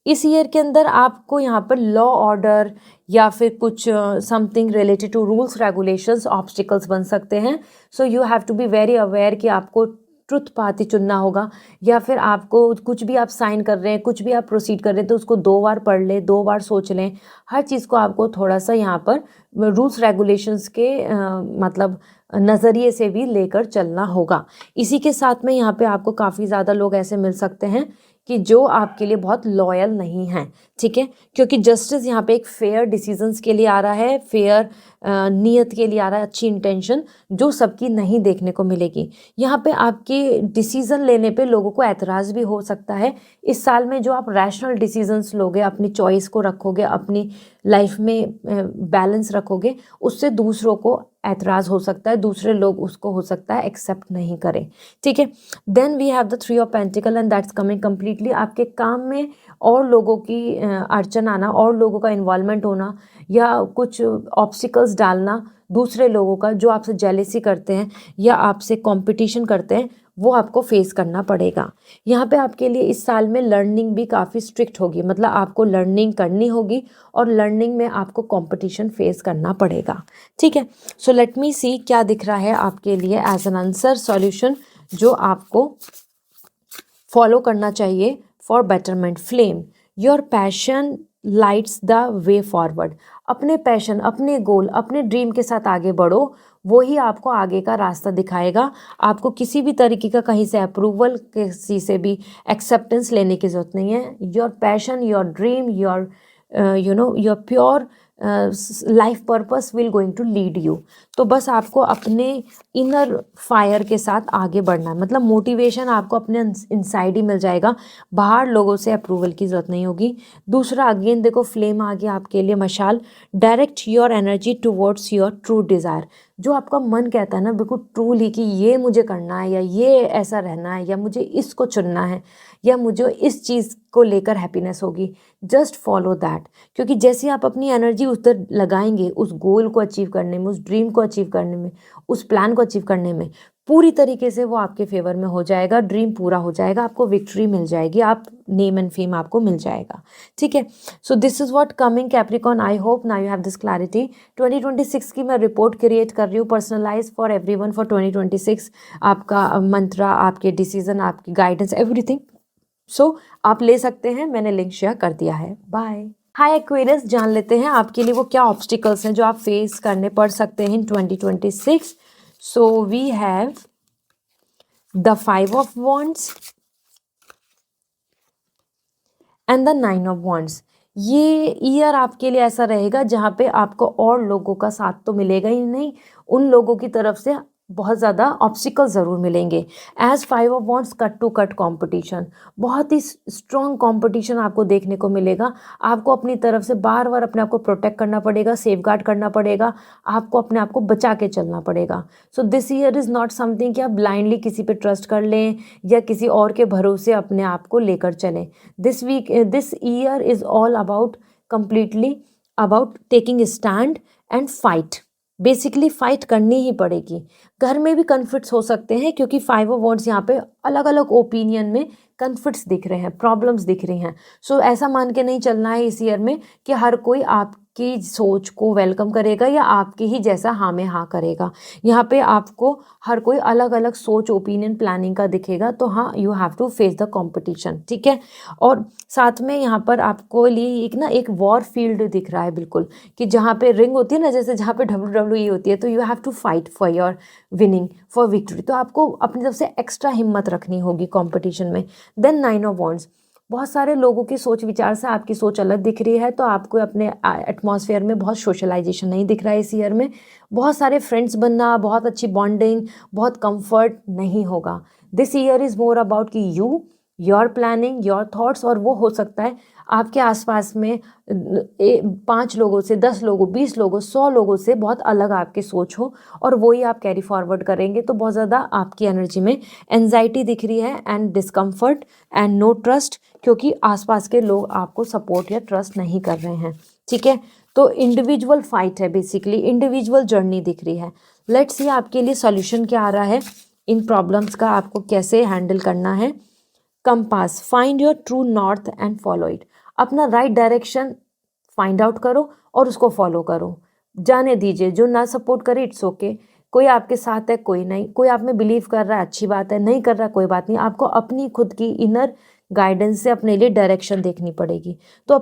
इस ईयर के अंदर आपको यहाँ पर लॉ ऑर्डर या फिर कुछ something related to rules regulations obstacles बन सकते हैं। So you have to be very aware कि आपको ट्रुथ पाथ ही चुनना होगा, या फिर आपको कुछ भी आप साइन कर रहे हैं, कुछ भी आप प्रोसीड कर रहे हैं, तो उसको 2 बार पढ़ लें, 2 बार सोच लें। हर चीज़ को आपको थोड़ा सा यहाँ पर रूल्स रेगुलेशंस के मतलब नज़रिए से भी लेकर चलना होगा। इसी के साथ में यहाँ पे आपको काफ़ी ज़्यादा लोग ऐसे मिल सकते हैं कि जो आपके लिए बहुत लॉयल नहीं हैं। ठीक है, क्योंकि जस्टिस यहाँ पे एक फेयर डिसीजंस के लिए आ रहा है, फेयर नीयत के लिए आ रहा है, अच्छी इंटेंशन जो सबकी नहीं देखने को मिलेगी। यहाँ पे आपके डिसीजन लेने पे लोगों को एतराज़ भी हो सकता है। इस साल में जो आप रैशनल डिसीजंस लोगे, अपनी चॉइस को रखोगे, अपनी लाइफ में बैलेंस रखोगे, उससे दूसरों को ऐतराज़ हो सकता है, दूसरे लोग उसको हो सकता है एक्सेप्ट नहीं करें, ठीक है। Then we have the three of pentacle and that's coming completely आपके काम में और लोगों की अड़चन आना और लोगों का इन्वॉल्वमेंट होना या कुछ ऑब्स्टिकल्स डालना दूसरे लोगों का जो आपसे जेलेसी करते हैं या आपसे कंपटीशन करते हैं, वो आपको फेस करना पड़ेगा। यहाँ पे आपके लिए इस साल में लर्निंग भी काफ़ी स्ट्रिक्ट होगी, मतलब आपको लर्निंग करनी होगी और लर्निंग में आपको कंपटीशन फेस करना पड़ेगा, ठीक है। सो लेट मी सी क्या दिख रहा है आपके लिए एज एन आंसर सॉल्यूशन जो आपको फॉलो करना चाहिए for betterment. Flame your passion lights the way forward. अपने पैशन, अपने गोल, अपने ड्रीम के साथ आगे बढ़ो, वो ही आपको आगे का रास्ता दिखाएगा। आपको किसी भी तरीके का कहीं से अप्रूवल, किसी से भी एक्सेप्टेंस लेने की ज़रूरत नहीं है। Your passion, your dream, your your pure life purpose will going to lead you. तो बस आपको अपने इनर फायर के साथ आगे बढ़ना है, मतलब मोटिवेशन आपको अपने इनसाइड ही मिल जाएगा, बाहर लोगों से अप्रूवल की ज़रूरत नहीं होगी। दूसरा अगेन देखो फ्लेम आ गया आपके लिए, मशाल। Direct your energy towards your true desire. जो आपका मन कहता है ना बिल्कुल ट्रूली कि ये मुझे करना है या ये ऐसा रहना है या मुझे इसको चुनना है या मुझे इस चीज़ को लेकर हैप्पीनेस होगी, जस्ट फॉलो दैट। क्योंकि जैसे आप अपनी एनर्जी उधर लगाएंगे उस गोल को अचीव करने में, उस ड्रीम को अचीव करने में, उस प्लान को अचीव करने में, पूरी तरीके से वो आपके फेवर में हो जाएगा, ड्रीम पूरा हो जाएगा, आपको विक्ट्री मिल जाएगी, आप नेम एंड फेम आपको मिल जाएगा, ठीक है। So this is what coming Capricorn. I hope now you have this clarity. 2026 की मैं रिपोर्ट क्रिएट कर रही हूँ पर्सनलाइज फॉर एवरीवन फॉर 2026। आपका मंत्रा, आपके डिसीजन, आपकी गाइडेंस, एवरीथिंग। सो आप ले सकते हैं, मैंने लिंक शेयर कर दिया है। बाय। हाय एक्वेरियस, जान लेते हैं आपके लिए वो क्या ऑब्स्टिकल्स हैं जो आप फेस करने पड़ सकते हैं in 2026। So we have the 5 of wands and the 9 of wands. ये ईयर आपके लिए ऐसा रहेगा जहाँ पे आपको और लोगों का साथ तो मिलेगा ही नहीं, उन लोगों की तरफ से बहुत ज़्यादा ऑब्स्टिकल ज़रूर मिलेंगे। As 5 of wands, cut to cut competition, बहुत ही स्ट्रॉन्ग कॉम्पिटिशन आपको देखने को मिलेगा। आपको अपनी तरफ से बार बार अपने आप को प्रोटेक्ट करना पड़ेगा, सेफ गार्ड करना पड़ेगा, आपको अपने आप को बचा के चलना पड़ेगा। So this year is not something कि आप ब्लाइंडली किसी पे ट्रस्ट कर लें या किसी और के भरोसे अपने आप को लेकर चलें। This year is all about completely about taking stand and fight. Basically fight करनी ही पड़ेगी। घर में भी कन्फ्लिक्ट्स हो सकते हैं क्योंकि 5 ऑफ वॉन्ड्स यहाँ पे अलग अलग ओपिनियन में कन्फ्लिक्ट्स दिख रहे हैं, प्रॉब्लम्स दिख रही हैं। सो ऐसा मान के नहीं चलना है इस ईयर में कि हर कोई आपकी सोच को वेलकम करेगा या आपके ही जैसा हाँ में हाँ करेगा। यहाँ पे आपको हर कोई अलग अलग सोच, ओपिनियन, प्लानिंग का दिखेगा। तो हाँ, you have to face the competition, ठीक है। और साथ में यहाँ पर आपको लिए एक वॉर फील्ड दिख रहा है बिल्कुल, कि जहाँ पे रिंग होती है ना, जैसे जहाँ पे WWE होती है, तो you have to fight for your winning, for victory. तो आपको अपनी तरफ से एक्स्ट्रा हिम्मत रखनी होगी कंपटीशन में। देन 9 ऑफ वॉन्ड्स, बहुत सारे लोगों की सोच विचार से आपकी सोच अलग दिख रही है, तो आपको अपने एटमॉस्फेयर में बहुत सोशलाइजेशन नहीं दिख रहा है इस ईयर में। बहुत सारे फ्रेंड्स बनना, बहुत अच्छी बॉन्डिंग, बहुत कंफर्ट नहीं होगा। This year is more about कि you, your planning, your thoughts, और वो हो सकता है आपके आसपास में 5 लोगों से, 10 लोगों, 20 लोगों, 100 लोगों से बहुत अलग आपकी सोच हो और वही आप कैरी फॉरवर्ड करेंगे। तो बहुत ज़्यादा आपकी एनर्जी में एंजाइटी दिख रही है and discomfort and no trust, क्योंकि आसपास के लोग आपको सपोर्ट या ट्रस्ट नहीं कर रहे हैं, ठीक है। तो इंडिविजुअल फाइट है, बेसिकली इंडिविजुअल जर्नी दिख रही है। लेट्स सी आपके लिए सॉल्यूशन क्या आ रहा है इन प्रॉब्लम्स का, आपको कैसे हैंडल करना है। Compass, find your true north and follow it. अपना राइट डायरेक्शन फाइंड आउट करो और उसको फॉलो करो। जाने दीजिए, जो ना सपोर्ट करे इट्स ओके। कोई आपके साथ है, कोई नहीं। कोई आप में बिलीव कर रहा है, अच्छी बात है, नहीं कर रहा कोई बात नहीं। आपको अपनी खुद की इनर गाइडेंस से अपने लिए डायरेक्शन देखनी पड़ेगी। तो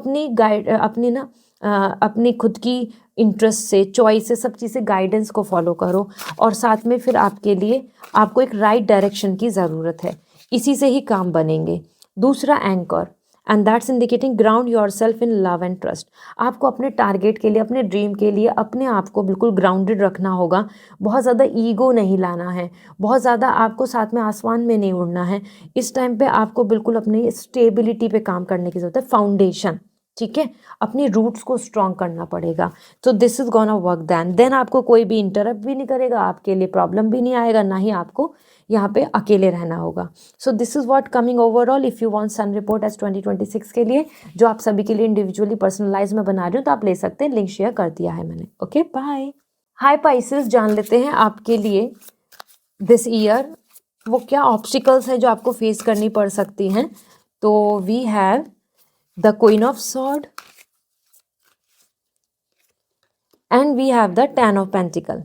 अपनी खुद की इंटरेस्ट से, चॉइस से, सब चीज़ से गाइडेंस को फॉलो करो और साथ में फिर आपके लिए आपको एक राइट डायरेक्शन की ज़रूरत है, इसी से ही काम बनेंगे। दूसरा, anchor, and that's indicating ground your self in love and trust. आपको अपने टारगेट के लिए, अपने ड्रीम के लिए अपने आप को बिल्कुल ग्राउंडेड रखना होगा। बहुत ज़्यादा ईगो नहीं लाना है, बहुत ज़्यादा आपको साथ में आसमान में नहीं उड़ना है। इस टाइम पे आपको बिल्कुल अपनी स्टेबिलिटी पे काम करने की ज़रूरत है, फाउंडेशन, ठीक है, अपनी रूट्स को स्ट्रॉन्ग करना पड़ेगा। तो this is gonna work then आपको कोई भी इंटरप्ट भी नहीं करेगा, आपके लिए प्रॉब्लम भी नहीं आएगा, ना ही आपको यहाँ पे अकेले रहना होगा। So this is what coming overall. If you want sun report as 2026 के लिए, जो आप सभी के लिए इंडिविजुअली पर्सनलाइज में बना रही हूँ, तो आप ले सकते हैं, लिंक शेयर कर दिया है मैंने। Okay bye. हाय पाइसेस, जान लेते हैं आपके लिए दिस ईयर वो क्या ऑब्स्टिकल्स हैं जो आपको फेस करनी पड़ सकती हैं। तो we have the queen of sword and we have the 10 of pentacle.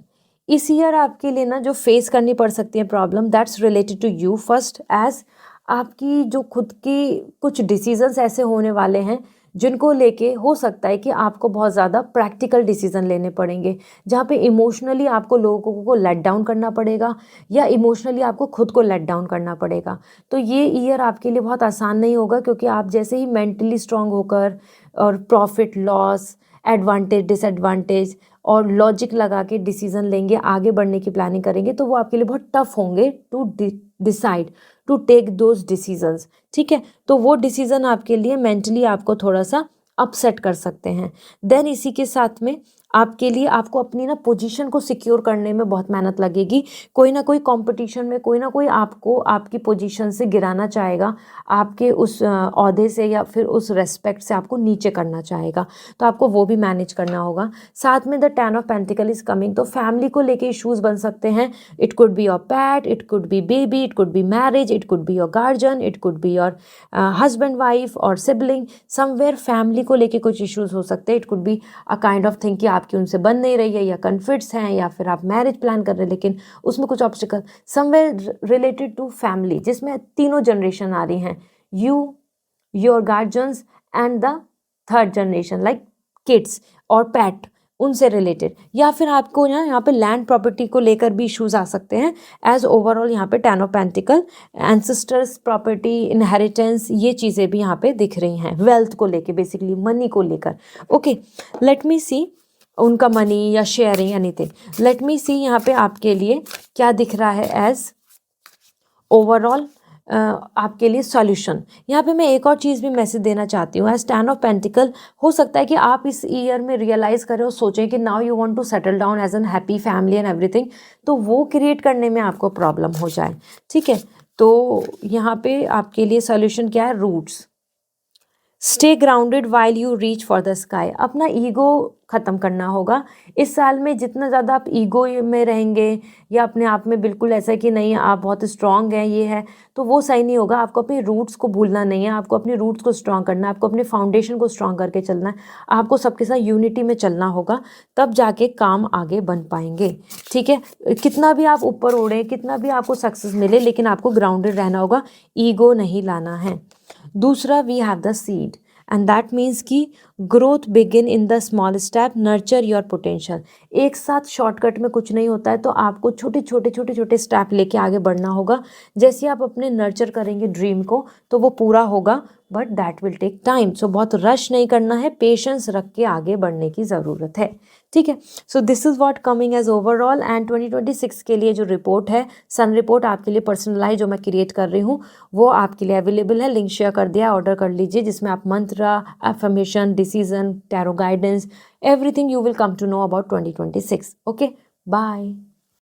इस ईयर आपके लिए ना जो फेस करनी पड़ सकती है problem, that's related to you first, as आपकी जो खुद की कुछ डिसीजंस ऐसे होने वाले हैं जिनको लेके हो सकता है कि आपको बहुत ज़्यादा प्रैक्टिकल डिसीजन लेने पड़ेंगे, जहाँ पे इमोशनली आपको लोगों को लेट डाउन करना पड़ेगा या इमोशनली आपको खुद को लेट डाउन करना पड़ेगा। तो ये ईयर आपके लिए बहुत आसान नहीं होगा, क्योंकि आप जैसे ही मेंटली स्ट्रांग होकर और प्रॉफिट लॉस, एडवांटेज डिसएडवांटेज और लॉजिक लगा के डिसीजन लेंगे, आगे बढ़ने की प्लानिंग करेंगे, तो वो आपके लिए बहुत टफ होंगे to decide to take those decisions. ठीक है, तो वो डिसीजन आपके लिए मेंटली आपको थोड़ा सा अपसेट कर सकते हैं। देन इसी के साथ में आपके लिए आपको अपनी ना पोजीशन को सिक्योर करने में बहुत मेहनत लगेगी। कोई ना कोई कंपटीशन में कोई ना कोई आपको आपकी पोजीशन से गिराना चाहेगा, आपके उस ओहदे से या फिर उस रेस्पेक्ट से आपको नीचे करना चाहेगा, तो आपको वो भी मैनेज करना होगा। साथ में the 10 of pentacle is coming, तो फैमिली को लेके इश्यूज बन सकते हैं। It could be your PAT, it could be baby, it could be marriage, it could be your guardian, it could be your husband wife और sibling. Somewhere family को लेके कुछ इश्यूज हो सकते हैं। It could be a kind of thing कि आपकी उनसे बन नहीं रही है, या कन्फ्लिक्ट्स हैं, या फिर आप मैरिज प्लान कर रहे हैं लेकिन उसमें कुछ obstacle somewhere related to family, जिसमें तीनों जनरेशन आ रही हैं, you, your guardians and the third generation like kids और पेट, उनसे रिलेटेड। या फिर आपको यहाँ पे लैंड प्रॉपर्टी को लेकर भी इश्यूज आ सकते हैं। एज ओवरऑल यहाँ पे 10 of pentacle, ancestors property, inheritance, ये चीज़ें भी यहाँ पे दिख रही हैं, वेल्थ को लेके, बेसिकली मनी को लेकर। ओके, लेट मी सी उनका मनी या शेयरिंग एनीथिंग। लेट मी सी यहाँ पे आपके लिए क्या दिख रहा है एज ओवरऑल आपके लिए सॉल्यूशन। यहाँ पे मैं एक और चीज़ भी मैसेज देना चाहती हूँ। एज 10 ऑफ पेंटिकल, हो सकता है कि आप इस ईयर में रियलाइज़ करें और सोचें कि now you want to settle down as an happy family and everything, तो वो क्रिएट करने में आपको प्रॉब्लम हो जाए। ठीक है, तो यहाँ पे आपके लिए सॉल्यूशन क्या है, roots. Stay grounded while you reach for the sky. अपना ईगो ख़त्म करना होगा। इस साल में जितना ज़्यादा आप ईगो में रहेंगे या अपने आप में बिल्कुल ऐसा है कि नहीं आप बहुत स्ट्रांग हैं, ये है, तो वो सही नहीं होगा। आपको अपने रूट्स को भूलना नहीं है, आपको अपने रूट्स को स्ट्रांग करना है, आपको अपने फाउंडेशन को स्ट्रांग करके चलना है, आपको सबके साथ यूनिटी में चलना होगा, तब जाके काम आगे बन पाएंगे। ठीक है, कितना भी आप ऊपर उड़ें, कितना भी आपको सक्सेस मिले, लेकिन आपको ग्राउंडेड रहना होगा, ईगो नहीं लाना है। दूसरा, we have the seed and that means कि growth begin in the small step, nurture your potential. एक साथ शॉर्टकट में कुछ नहीं होता है, तो आपको छोटे छोटे स्टेप लेके आगे बढ़ना होगा। जैसे आप अपने नर्चर करेंगे ड्रीम को, तो वो पूरा होगा, but that will take time. So बहुत रश नहीं करना है, पेशेंस रख के आगे बढ़ने की ज़रूरत है। ठीक है, so this is what coming as overall. And 2026 के लिए जो रिपोर्ट है, सन रिपोर्ट आपके लिए पर्सनलाइज जो मैं क्रिएट कर रही हूँ, वो आपके लिए अवेलेबल है। लिंक शेयर कर दिया, ऑर्डर कर लीजिए, जिसमें आप मंत्र, affirmation, decision, tarot guidance, everything you will come to know about 2026। Okay, bye.